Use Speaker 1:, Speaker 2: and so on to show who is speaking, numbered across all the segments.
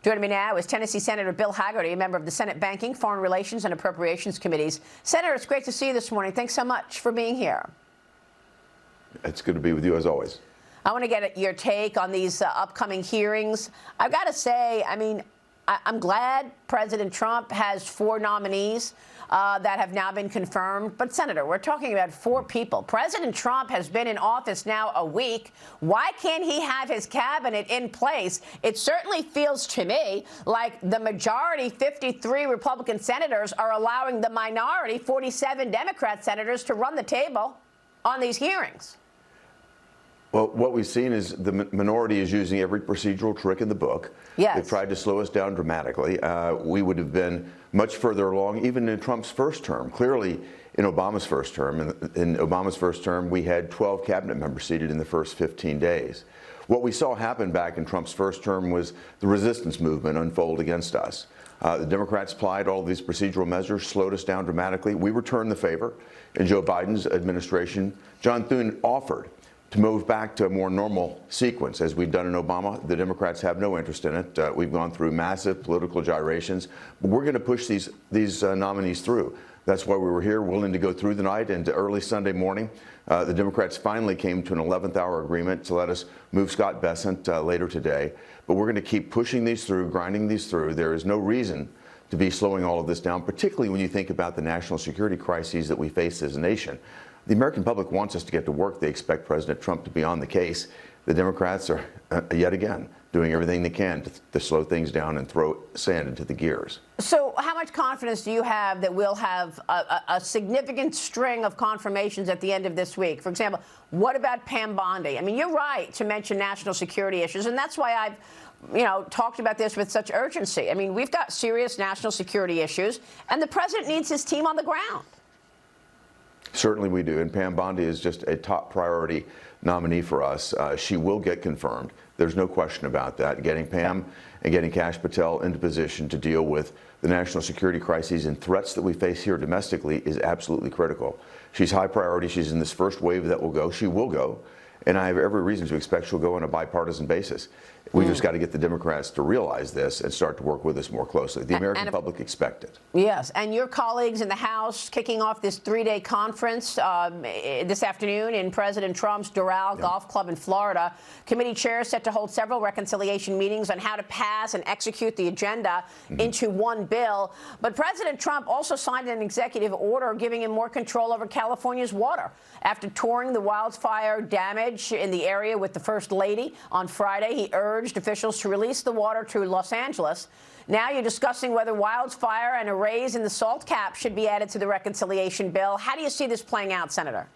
Speaker 1: Joining me now is Tennessee Senator Bill Hagerty, a member of the Senate Banking, Foreign Relations, and Appropriations Committees. Senator, it's great to see you this morning. Thanks so much for being here.
Speaker 2: It's good to be with you, as always.
Speaker 1: I want to get your take on these upcoming hearings. I've got to say, I'm glad President Trump has 4 nominees that have now been confirmed. But, Senator, we're talking about 4 people. President Trump has been in office now a week. Why can't he have his cabinet in place? It certainly feels to me like the majority, 53 Republican senators, are allowing the minority, 47 Democrat senators, to run the table on these hearings.
Speaker 2: Well, what we've seen is the minority is using every procedural trick in the book.
Speaker 1: Yes.
Speaker 2: They've tried to slow us down dramatically. We would have been much further along, even in Trump's first term. Clearly, in Obama's first term, in Obama's first term, we had 12 cabinet members seated in the first 15 days. What we saw happen back in Trump's first term was the resistance movement unfold against us. The Democrats applied all these procedural measures, slowed us down dramatically. We returned the favor. In Joe Biden's administration, John Thune offered to move back to a more normal sequence, as we've done in Obama. The Democrats have no interest in it. We've gone through massive political gyrations, but we're going to push these nominees through. That's why we were here, willing to go through the night into early Sunday morning. The Democrats finally came to an 11th hour agreement to let us move Scott Bessent later today. But we're going to keep pushing these through, grinding these through. There is no reason to be slowing all of this down, particularly when you think about the national security crises that we face as a nation. The American public wants us to get to work. They expect President Trump to be on the case. The Democrats are, yet again, doing everything they can to slow things down and throw sand into the gears.
Speaker 1: So how much confidence do you have that we'll have a significant string of confirmations at the end of this week? For example, what about Pam Bondi? I mean, you're right to mention national security issues, and that's why I've talked about this with such urgency. I mean, we've got serious national security issues, and the president needs his team on the ground.
Speaker 2: Certainly we do, and Pam Bondi is just a top priority nominee for us. She will get confirmed. There's no question about that. Getting Pam and getting Kash Patel into position to deal with the national security crises and threats that we face here domestically is absolutely critical. She's high priority. She's in this first wave that will go. She will go, and I have every reason to expect she'll go on a bipartisan basis. We've just got to get the Democrats to realize this and start to work with us more closely. The American public expect it.
Speaker 1: Yes, and your colleagues in the House kicking off this 3-day conference this afternoon in President Trump's Doral Golf Club in Florida. Committee chairs set to hold several reconciliation meetings on how to pass and execute the agenda into one bill. But President Trump also signed an executive order giving him more control over California's water. After touring the wildfire damage in the area with the First Lady on Friday, he urged officials to release the water to Los Angeles. Now you're discussing whether wildfire and a raise in the salt cap should be added to the reconciliation bill. How do you see this playing out, Senator?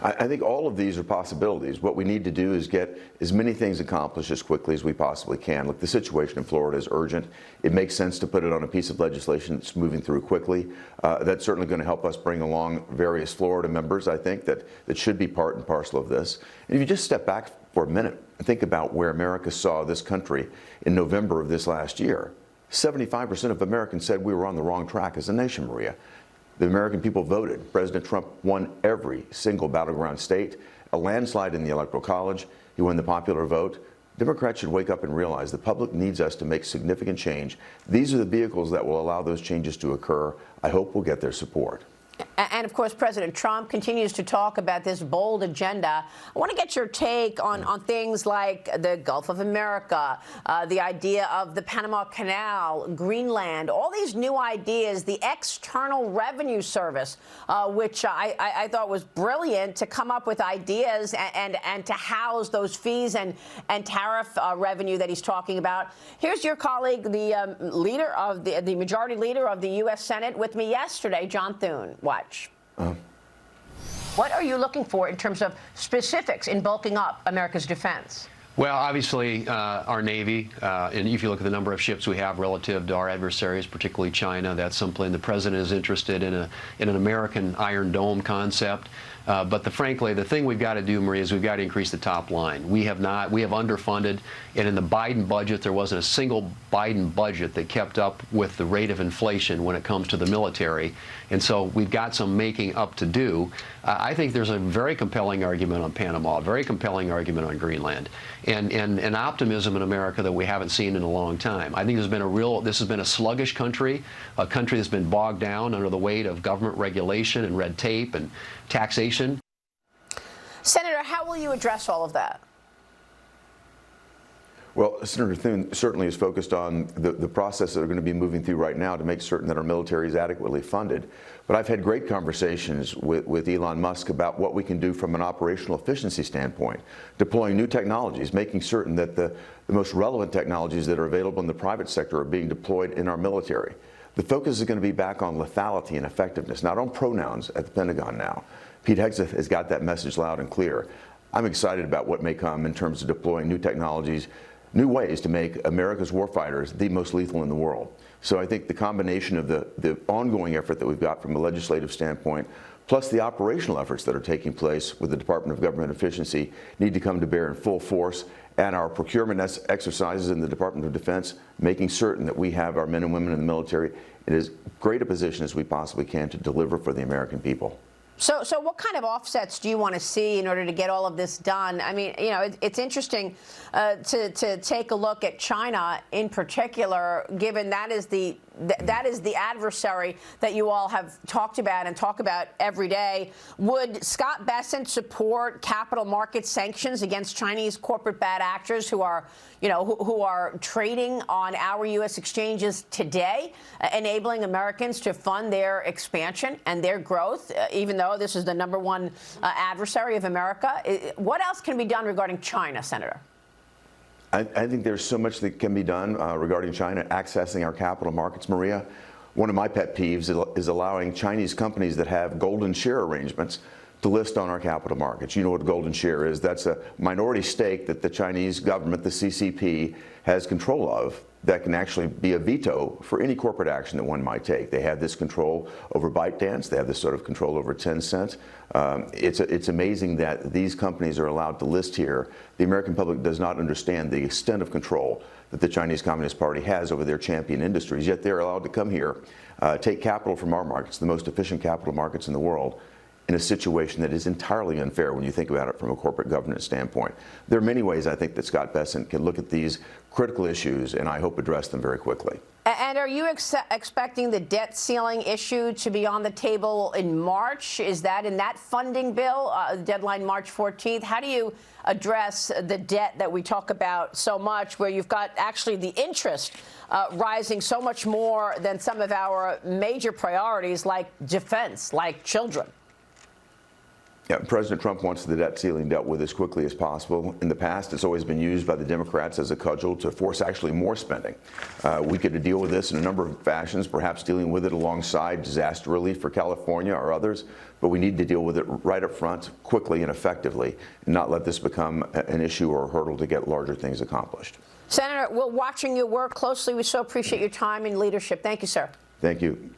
Speaker 2: I think all of these are possibilities. What we need to do is get as many things accomplished as quickly as we possibly can. Look, the situation in Florida is urgent. It makes sense to put it on a piece of legislation that's moving through quickly. That's certainly going to help us bring along various Florida members, I think, that should be part and parcel of this. And if you just step back for a minute and think about where America saw this country in November of this last year, 75% of Americans said we were on the wrong track as a nation, Maria. The American people voted. President Trump won every single battleground state, a landslide in the Electoral College. He won the popular vote. Democrats should wake up and realize the public needs us to make significant change. These are the vehicles that will allow those changes to occur. I hope we'll get their support.
Speaker 1: And, of course, President Trump continues to talk about this bold agenda. I want to get your take on things like the Gulf of America, the idea of the Panama Canal, Greenland, all these new ideas, the External Revenue Service, which I thought was brilliant to come up with ideas and to house those fees and tariff revenue that he's talking about. Here's your colleague, the leader of the majority leader of the U.S. Senate with me yesterday, John Thune. Watch. What are you looking for in terms of specifics in bulking up America's defense?
Speaker 3: Well, obviously, our Navy, and if you look at the number of ships we have relative to our adversaries, particularly China, that's something the President is interested in, in an American Iron Dome concept. But frankly, the thing we've got to do, Maria, is we've got to increase the top line. We have underfunded, and in the Biden budget, there wasn't a single Biden budget that kept up with the rate of inflation when it comes to the military. And so we've got some making up to do. I think there's a very compelling argument on Panama, a very compelling argument on Greenland. and optimism in America that we haven't seen in a long time. I think this has been a sluggish country, a country that's been bogged down under the weight of government regulation and red tape and taxation.
Speaker 1: Senator, how will you address all of that?
Speaker 2: Well, Senator Thune certainly is focused on the process that we're going to be moving through right now to make certain that our military is adequately funded. But I've had great conversations with Elon Musk about what we can do from an operational efficiency standpoint, deploying new technologies, making certain that the most relevant technologies that are available in the private sector are being deployed in our military. The focus is going to be back on lethality and effectiveness, not on pronouns at the Pentagon now. Pete Hegseth has got that message loud and clear. I'm excited about what may come in terms of deploying new technologies, new ways to make America's warfighters the most lethal in the world. So I think the combination of the ongoing effort that we've got from a legislative standpoint, plus the operational efforts that are taking place with the Department of Government Efficiency, need to come to bear in full force. And our procurement exercises in the Department of Defense, making certain that we have our men and women in the military in as great a position as we possibly can to deliver for the American people.
Speaker 1: So what kind of offsets do you want to see in order to get all of this done? I mean, you know, it's interesting to take a look at China in particular, given that is the adversary that you all have talked about and talk about every day. Would Scott Bessent support capital market sanctions against Chinese corporate bad actors who are, you know, who are trading on our U.S. exchanges today, enabling Americans to fund their expansion and their growth, even though this is the #1 adversary of America? What else can be done regarding China, Senator?
Speaker 2: I think there's so much that can be done regarding China accessing our capital markets, Maria. One of my pet peeves is allowing Chinese companies that have golden share arrangements to list on our capital markets. You know what golden share is. That's a minority stake that the Chinese government, the CCP, has control of that can actually be a veto for any corporate action that one might take. They have this control over ByteDance. They have this sort of control over Tencent. It's amazing that these companies are allowed to list here. The American public does not understand the extent of control that the Chinese Communist Party has over their champion industries, yet they're allowed to come here, take capital from our markets, the most efficient capital markets in the world, in a situation that is entirely unfair when you think about it from a corporate governance standpoint. There are many ways I think that Scott Bessent can look at these critical issues and I hope address them very quickly.
Speaker 1: And are you expecting the debt ceiling issue to be on the table in March? Is that in that funding bill, deadline March 14th? How do you address the debt that we talk about so much, where you've got actually the interest rising so much more than some of our major priorities like defense, like children?
Speaker 2: Yeah, President Trump wants the debt ceiling dealt with as quickly as possible. In the past, it's always been used by the Democrats as a cudgel to force actually more spending. We could deal with this in a number of fashions, perhaps dealing with it alongside disaster relief for California or others, but we need to deal with it right up front, quickly and effectively, and not let this become an issue or a hurdle to get larger things accomplished.
Speaker 1: Senator, we're watching your work closely. We so appreciate your time and leadership. Thank you, sir.
Speaker 2: Thank you.